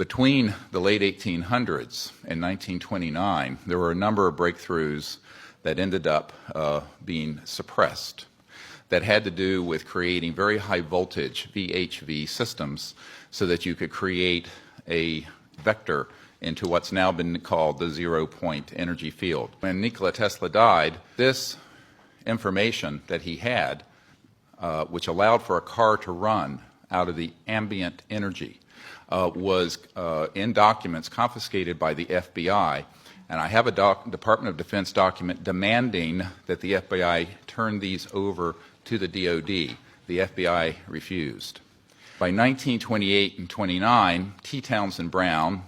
Between the late 1800s and 1929, there were a number of breakthroughs that ended up being suppressed that had to do with creating very high voltage VHV systems so that you could create a vector into what's now been called the zero-point energy field. When Nikola Tesla died, this information that he had, which allowed for a car to run out of the ambient energy, was in documents confiscated by the FBI. And I have a Department of Defense document demanding that the FBI turn these over to the DoD. The FBI refused. By 1928 and 29, T. Townsend Brown,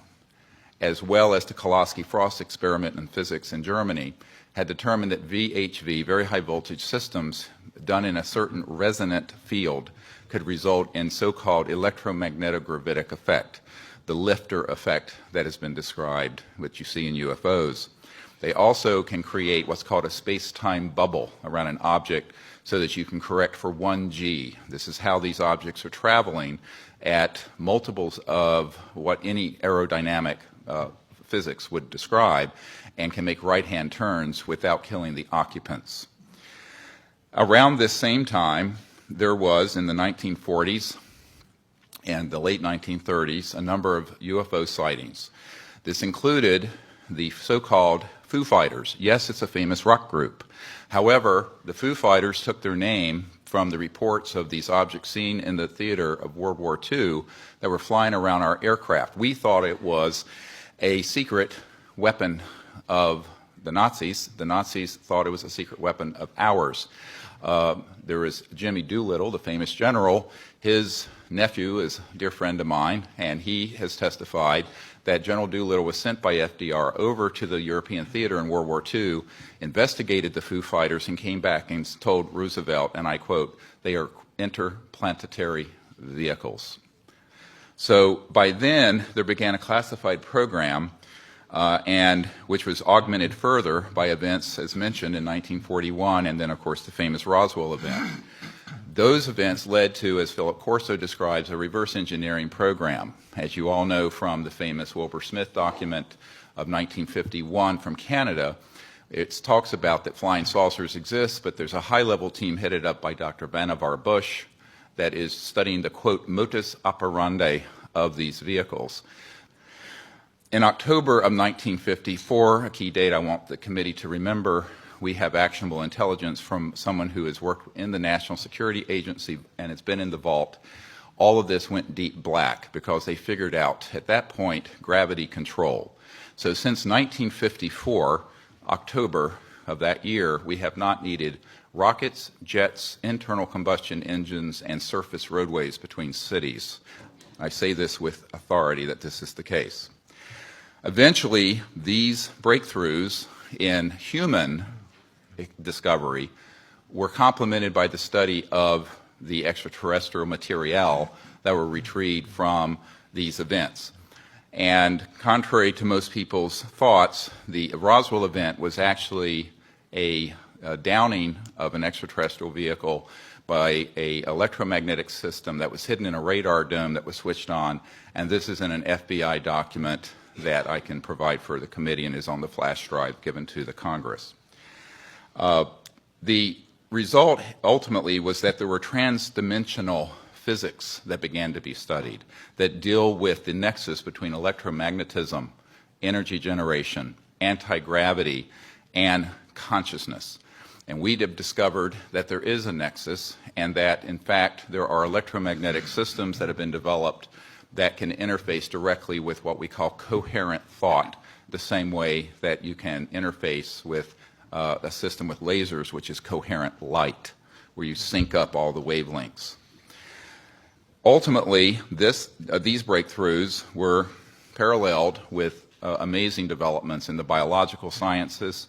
as well as the Koloski-Frost experiment in physics in Germany, had determined that VHV, very high voltage systems, done in a certain resonant field could result in so-called electromagnetic-gravitic effect, the lifter effect that has been described, which you see in UFOs. They also can create what's called a space-time bubble around an object so that you can correct for 1G. This is how these objects are traveling at multiples of what any aerodynamic physics would describe, and can make right-hand turns without killing the occupants. Around this same time, there was, in the 1940s and the late 1930s, a number of UFO sightings. This included the so-called Foo Fighters. Yes, it's a famous rock group. However, the Foo Fighters took their name from the reports of these objects seen in the theater of World War II that were flying around our aircraft. We thought it was a secret weapon of the Nazis. The Nazis thought it was a secret weapon of ours. There is Jimmy Doolittle, the famous general. His nephew is a dear friend of mine, and he has testified that General Doolittle was sent by FDR over to the European theater in World War II, investigated the Foo Fighters, and came back and told Roosevelt, and I quote, "They are interplanetary vehicles." So by then, there began a classified program, and which was augmented further by events, as mentioned, in 1941, and then, of course, the famous Roswell event. Those events led to, as Philip Corso describes, a reverse engineering program. As you all know from the famous Wilbur Smith document of 1951 from Canada, it talks about that flying saucers exist, but there's a high-level team headed up by Dr. Vannevar Bush that is studying the, quote, modus operandi of these vehicles. In October of 1954, a key date I want the committee to remember, we have actionable intelligence from someone who has worked in the National Security Agency and has been in the vault. All of this went deep black because they figured out, at that point, gravity control. So since 1954, October of that year, we have not needed rockets, jets, internal combustion engines, and surface roadways between cities. I say this with authority that this is the case. Eventually, these breakthroughs in human discovery were complemented by the study of the extraterrestrial material that were retrieved from these events. And contrary to most people's thoughts, the Roswell event was actually a downing of an extraterrestrial vehicle by an electromagnetic system that was hidden in a radar dome that was switched on, and this is in an FBI document that I can provide for the committee and is on the flash drive given to the Congress. The result ultimately was that there were transdimensional physics that began to be studied that deal with the nexus between electromagnetism, energy generation, anti-gravity, and consciousness. And we have discovered that there is a nexus and that, in fact, there are electromagnetic systems that have been developed that can interface directly with what we call coherent thought, the same way that you can interface with a system with lasers, which is coherent light, where you sync up all the wavelengths. Ultimately, these breakthroughs were paralleled with amazing developments in the biological sciences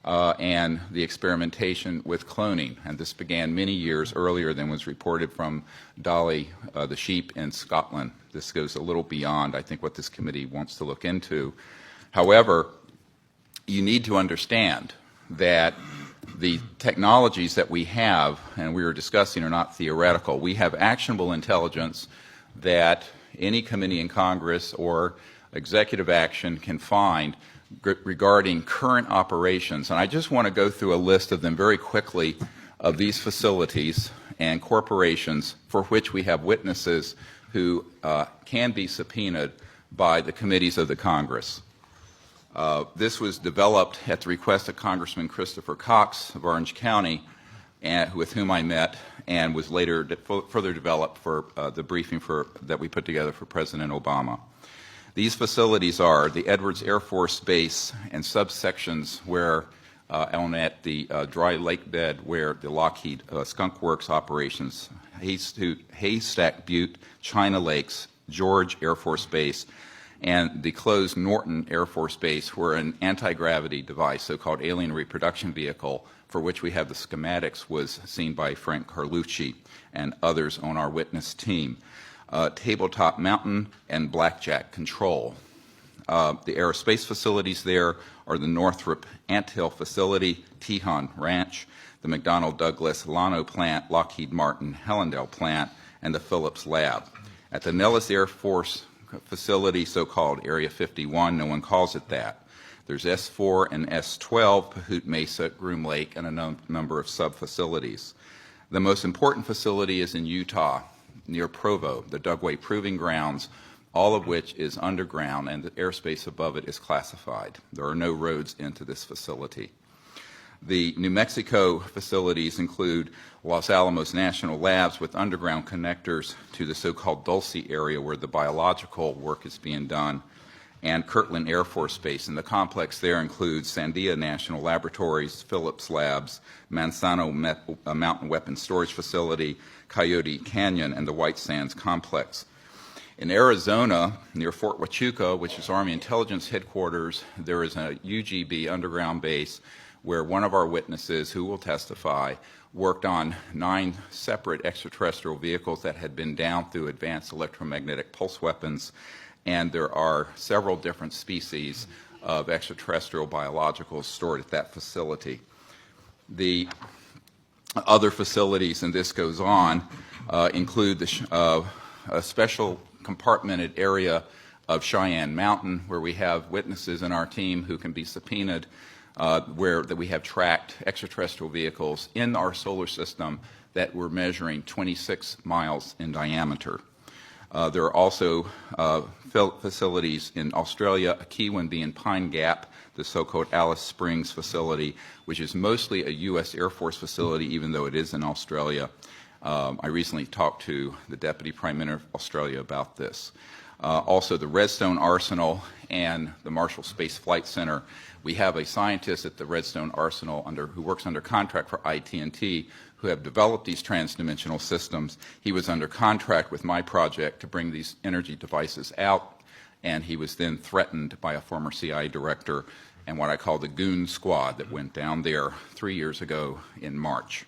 and the experimentation with cloning. And this began many years earlier than was reported from Dolly the sheep in Scotland. This goes a little beyond, I think, what this committee wants to look into. However, you need to understand that the technologies that we have and we are discussing are not theoretical. We have actionable intelligence that any committee in Congress or executive action can find regarding current operations. And I just want to go through a list of them very quickly of these facilities and corporations for which we have witnesses who can be subpoenaed by the committees of the Congress. This was developed at the request of Congressman Christopher Cox of Orange County, with whom I met, and was later further developed for the briefing that we put together for President Obama. These facilities are the Edwards Air Force Base and subsections where at the dry lake bed where the Lockheed Skunk Works operations, Haystack Butte, China Lakes, George Air Force Base, and the closed Norton Air Force Base, where an anti-gravity device, so-called alien reproduction vehicle, for which we have the schematics, was seen by Frank Carlucci and others on our witness team. Tabletop Mountain and Blackjack Control. The aerospace facilities there are the Northrop Anthill Facility, Tejon Ranch, the McDonnell Douglas Llano Plant, Lockheed Martin Hellendale Plant, and the Phillips Lab. At the Nellis Air Force Facility, so-called Area 51, no one calls it that. There's S4 and S12, Pahut Mesa, Groom Lake, and a number of sub-facilities. The most important facility is in Utah, near Provo, the Dugway Proving Grounds, all of which is underground, and the airspace above it is classified. There are no roads into this facility. The New Mexico facilities include Los Alamos National Labs with underground connectors to the so-called Dulce area where the biological work is being done, and Kirtland Air Force Base. And the complex there includes Sandia National Laboratories, Phillips Labs, Manzano Mountain Weapons Storage Facility, Coyote Canyon, and the White Sands Complex. In Arizona, near Fort Huachuca, which is Army Intelligence Headquarters, there is a UGB underground base where one of our witnesses, who will testify, worked on 9 separate extraterrestrial vehicles that had been down through advanced electromagnetic pulse weapons, and there are several different species of extraterrestrial biologicals stored at that facility. The other facilities, and this goes on, include a special compartmented area of Cheyenne Mountain, where we have witnesses in our team who can be subpoenaed, where we have tracked extraterrestrial vehicles in our solar system that were measuring 26 miles in diameter. There are also facilities in Australia, a key one being Pine Gap, the so-called Alice Springs facility, which is mostly a U.S. Air Force facility, even though it is in Australia. I recently talked to the Deputy Prime Minister of Australia about this. Also, the Redstone Arsenal and the Marshall Space Flight Center. We have a scientist at the Redstone Arsenal who works under contract for IT&T, who have developed these transdimensional systems. He was under contract with my project to bring these energy devices out, and he was then threatened by a former CIA director and what I call the goon squad that went down there 3 years ago in March.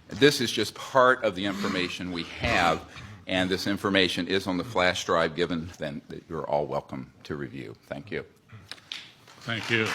This is just part of the information we have, and this information is on the flash drive given, then you're all welcome to review. Thank you. Thank you.